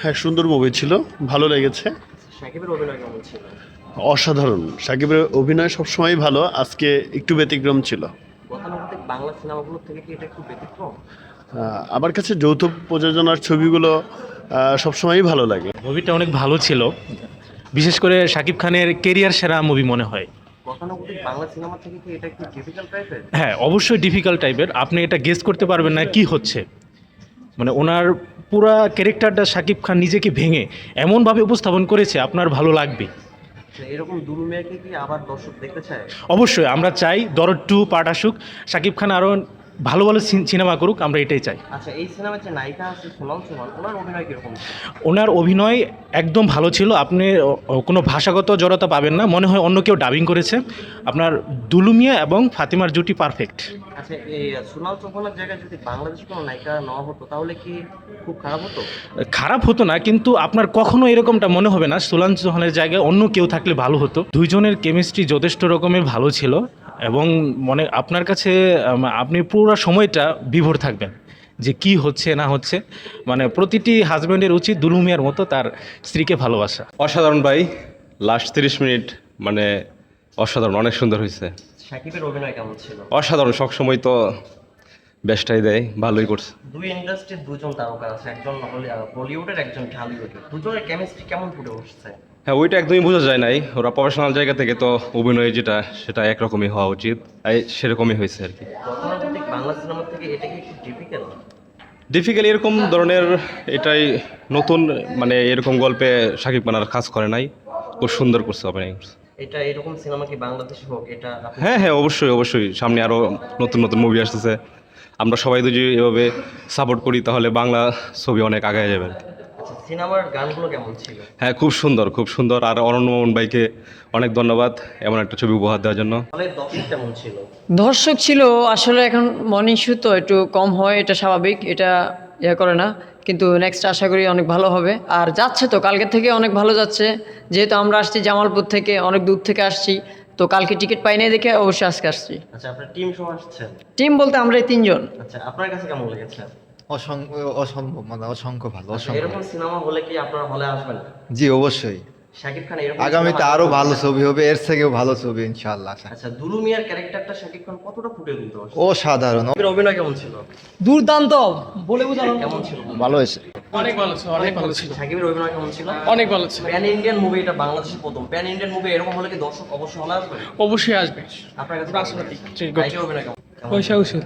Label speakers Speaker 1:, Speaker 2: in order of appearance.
Speaker 1: হ্যাঁ, সুন্দর মুভি ছিল, ভালো লেগেছে।
Speaker 2: শাকিবের অভিনয় কেমন ছিল?
Speaker 1: অসাধারণ। সাকিবের অভিনয় সবসময়ই ভালো, আজকে একটু ব্যতিক্রম ছিল।
Speaker 2: গতানুগতিক বাংলা সিনেমাগুলোর থেকে কি এটা একটু ব্যতিক্রম?
Speaker 1: আমার কাছে যৌথ প্রযোজনার ছবিগুলো সবসময়ই ভালো লাগে।
Speaker 3: মুভিটা অনেক ভালো ছিল, বিশেষ করে শাকিব খানের কেরিয়ার সেরা মুভি মনে হয়।
Speaker 2: গতানুগতিক বাংলা সিনেমা থেকে কি এটা একটু ডিফিকাল্ট টাইপের?
Speaker 3: হ্যাঁ, অবশ্যই ডিফিকাল্ট টাইপের। আপনি এটা গেস করতে পারবেন না কি হচ্ছে। মানে ওনার পুরা ক্যারেক্টারটা শাকিব খান নিজেকে ভেঙে এমনভাবে উপস্থাপন করেছে, আপনার ভালো লাগবে।
Speaker 2: এরকম দুরু মেয়েকে কি আবার দর্শক দেখতে চায়?
Speaker 3: অবশ্যই আমরা চাই দরদ 2 পার্ট আসুক, শাকিব খান আরও ভালো ভালো সিনেমা করুক, আমরা এটাই চাই।
Speaker 2: আচ্ছা, এই সিনেমার যে নায়িকা আছে সোনাল চৌহান, ওনার অভিনয় কিরকম ছিল?
Speaker 3: ওনার অভিনয় একদম ভালো ছিল। আপনি কোনো ভাষাগত জড়তা পাবেন না, মনে হয় অন্য কেউ ডাবিং করেছে। আপনার দুলুমিয়া এবং ফাতিমার জুটি পারফেক্ট।
Speaker 2: আচ্ছা, এই সোনাল চৌহানের জায়গায় যদি বাংলাদেশে কোনো নায়িকা নেওয়া হতো তাহলে কি খুব খারাপ হতো?
Speaker 3: খারাপ হতো না, কিন্তু আপনার কখনো এরকমটা মনে হবে না সোলান চৌহানের জায়গায় অন্য কেউ থাকলে ভালো হতো। দুইজনের কেমিস্ট্রি যথেষ্ট রকমের ভালো ছিল এবং মনে আপনার কাছে আপনি পুরো সময়টা বিভোর থাকবেন যে কি হচ্ছে না হচ্ছে। মানে প্রতিটি হাজব্যান্ডের উচিত দুলুমিয়ার মতো তার স্ত্রীকে ভালোবাসা।
Speaker 4: অসাধারণ ভাই, লাস্ট 30 মিনিট মানে অসাধারণ, অনেক সুন্দর হয়েছে।
Speaker 2: শাকিবের অভিনয় কেমন ছিল?
Speaker 4: অসাধারণ, সবসময় তো বেস্টটাই দেয়, ভালোই করছে।
Speaker 2: দুই ইন্ডাস্ট্রির দুজন তারকা আছে, একজন বলিউডের, একজন ঢালিউডের। দুজনের কেমিস্ট্রি কেমন ফুটে উঠছে?
Speaker 4: হ্যাঁ, ওইটা একদমই বোঝা যায় নাই। ওরা প্রফেশনাল জায়গা থেকে তো অভিনয় যেটা সেটা একরকমই হওয়া উচিত, সেরকমই হয়েছে আর কি।
Speaker 2: গতানুগতিক বাংলা সিনেমা থেকে এটা কি একটু ডিফিকাল্ট?
Speaker 4: ডিফিকাল্ট এরকম ধরনের এটাই নতুন, মানে এরকম গল্পে শাকিব খান আর কাজ করে নাই, খুব সুন্দর করছে, অভিনয় করছে।
Speaker 2: এটা এরকম সিনেমা কি বাংলাদেশে হোক, এটা
Speaker 4: হ্যাঁ হ্যাঁ, অবশ্যই অবশ্যই, সামনে আরও নতুন নতুন মুভি আসতেছে। আমরা সবাই যদি এভাবে সাপোর্ট করি তাহলে বাংলা ছবি অনেক আগায় যাবে।
Speaker 2: আচ্ছা, সিনেমার গানগুলো কেমন ছিল?
Speaker 4: হ্যাঁ, খুব সুন্দর খুব সুন্দর। আর অরণ্য মোহন ভাইকে অনেক ধন্যবাদ এমন একটা ছবি উপহার দেওয়ার জন্য।
Speaker 2: তাহলে দর্শক কেমন ছিল?
Speaker 5: দর্শক ছিল আসলে এখন মর্নিং শো তো একটু কম হয়, এটা স্বাভাবিক, এটা করে না, কিন্তু নেক্সট আশা করি অনেক ভালো হবে। আর যাচ্ছে তো কালকে থেকে অনেক ভালো যাচ্ছে, যেহেতু আমরা আসছি জামালপুর থেকে, অনেক দূর থেকে আসছি, তো কালকে টিকিট পাই নাই দেখে অবশ্যই আজকে আসছি।
Speaker 2: আচ্ছা, আপনার টিম সহ আসছেন?
Speaker 5: টিম বলতে আমরা এই 3 জন।
Speaker 2: আচ্ছা, আপনার কাছে কেমন লেগেছে?
Speaker 6: অসম্ভব, মানে অসংখ্য ভালো,
Speaker 2: আচ্ছা, এরকম সিনেমা হলে কি আপনারা হলে আসবেন?
Speaker 6: জি অবশ্যই,
Speaker 2: শাকিব খান এরকম
Speaker 6: আগামীতে
Speaker 2: সিনেমা
Speaker 6: আরো
Speaker 2: করবে?
Speaker 6: ভালো ছবি হবে, এর থেকেও ভালো ছবি ইনশাআল্লাহ।
Speaker 2: আচ্ছা, দুলু মিয়ার ক্যারেক্টারটা শাকিব খান কতটা ফুটে তুলতে পারছে?
Speaker 6: অসাধারণ।
Speaker 2: এর অভিনয় কেমন ছিল?
Speaker 5: দুর্দান্ত, বলে বোঝানো
Speaker 2: কেমন ছিল?
Speaker 1: ভালো হয়েছে।
Speaker 7: অনেক ভালো ছিল, অনেক ভালো ছিল,
Speaker 2: শাকিবের অভিনয় কেমন ছিল?
Speaker 7: অনেক ভালো ছিল।
Speaker 2: প্যান ইন্ডিয়ান মুভি, এটা বাংলাদেশের প্রথম প্যান ইন্ডিয়ান মুভি, এরকম হলে কি দর্শক অবশ্যই হলে আসবে?
Speaker 7: অবশ্যই আসবে।
Speaker 2: আপনার কাছে
Speaker 7: রাষ্ট্রপতি
Speaker 2: ভাইটির অভিনয় কেমন?
Speaker 7: পয়সা উচিত।